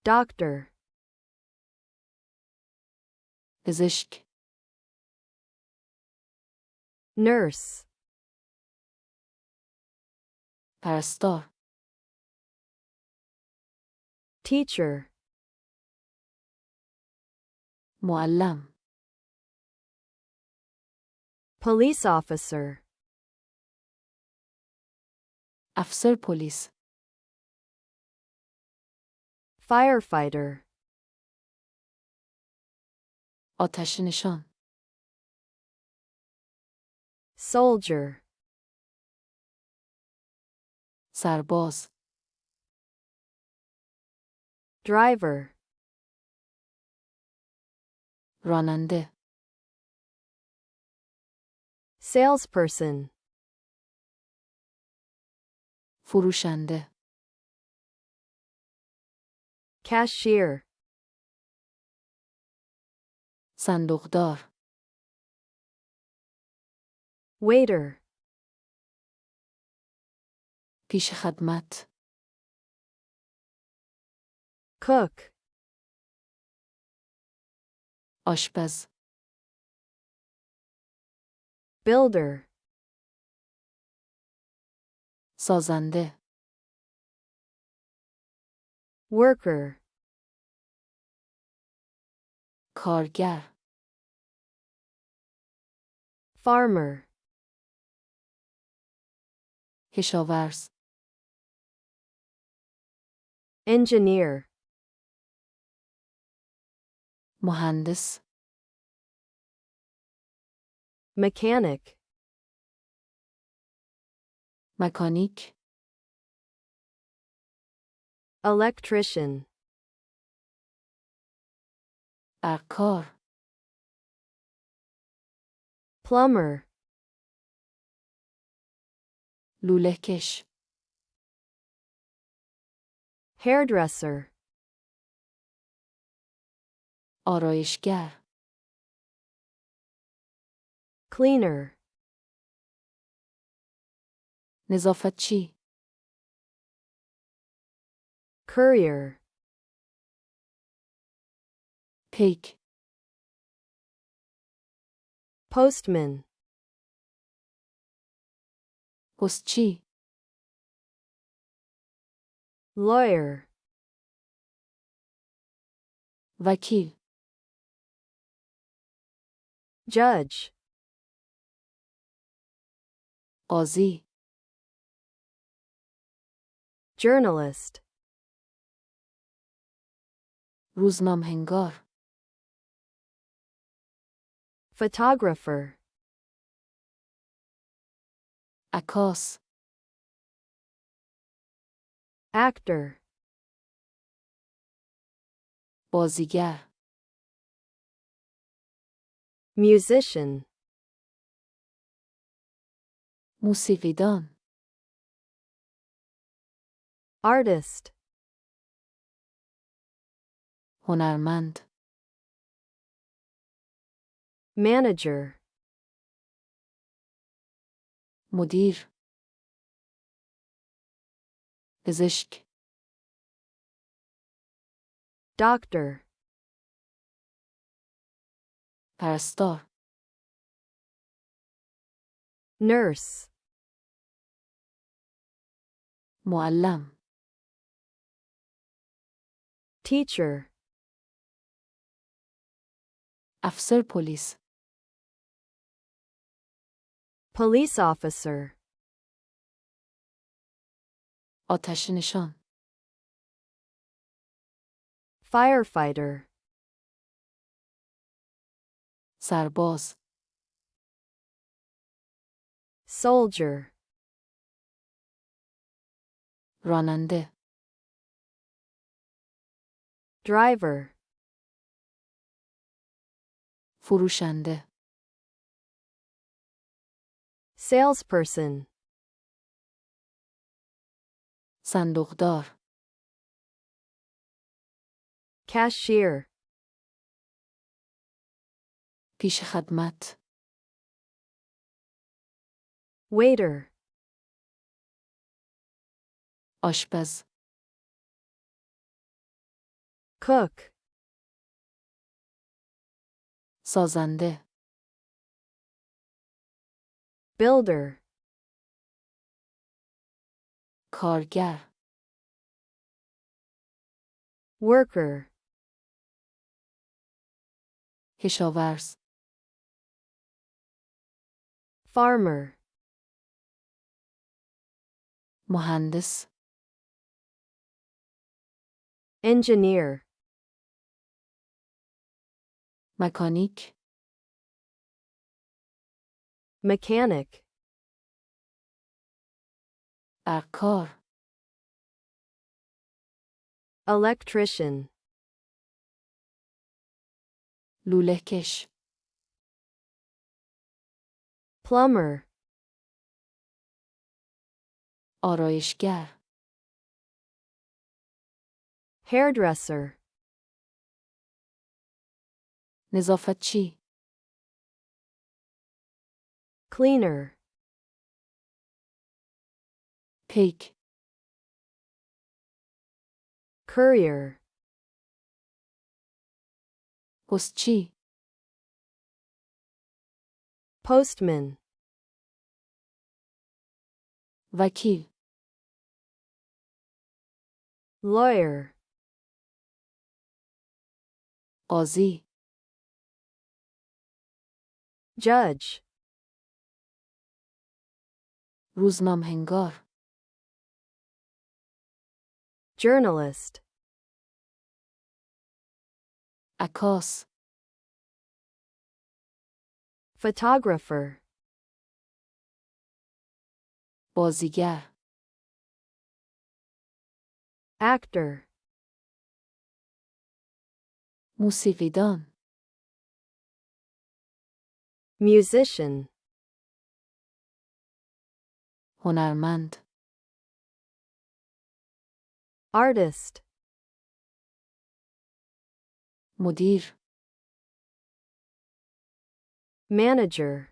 doctor, پزشک، nurse, پرستار، teacher, معلم، police officer, افسر پلیس، firefighter, آتش نشان، soldier, سرباز، driver, راننده، salesperson, فروشنده، cashier, صندوقدار، waiter, پیش خدمت، cook, آشپز، builder, سازنده، worker, کارگر، farmer, کشاورز، engineer, مهندس، mechanic, مکانیک، electrician, برقکار، plumber, لوله‌کش، hairdresser, آرایشگر، cleaner, نظافتچی، courier, پیک، postman, پستچی، lawyer, وکیل، judge, قاضی، journalist, روزنامه‌نگار، photographer, عکاس، actor, بازیگر، musician, موسیقیدان، artist, هنرمند، manager, مدیر، پزشک، doctor, پرستار، nurse, معلم، teacher, افسر پلیس، police officer, آتش نشان، firefighter, سرباز، soldier, راننده، driver, فروشنده، salesperson, صندوقدار، cashier, پیش خدمت، waiter, آشپز، cook, سازنده. builder, کارگر. worker, کشاورز. farmer, مهندس. engineer, مکانیک. mechanic, عکار. electrician, لوله کش. plumber, آرایشگر. hairdresser, نظافتچی. cleaner, پیک. courier, پستچی. postman, وکیل. lawyer, قاضی. judge, روزنامه‌نگار. journalist, عکاس. photographer, بازیگر. actor, موسیقیدان. musician, هنرمند. artist, مدیر. manager,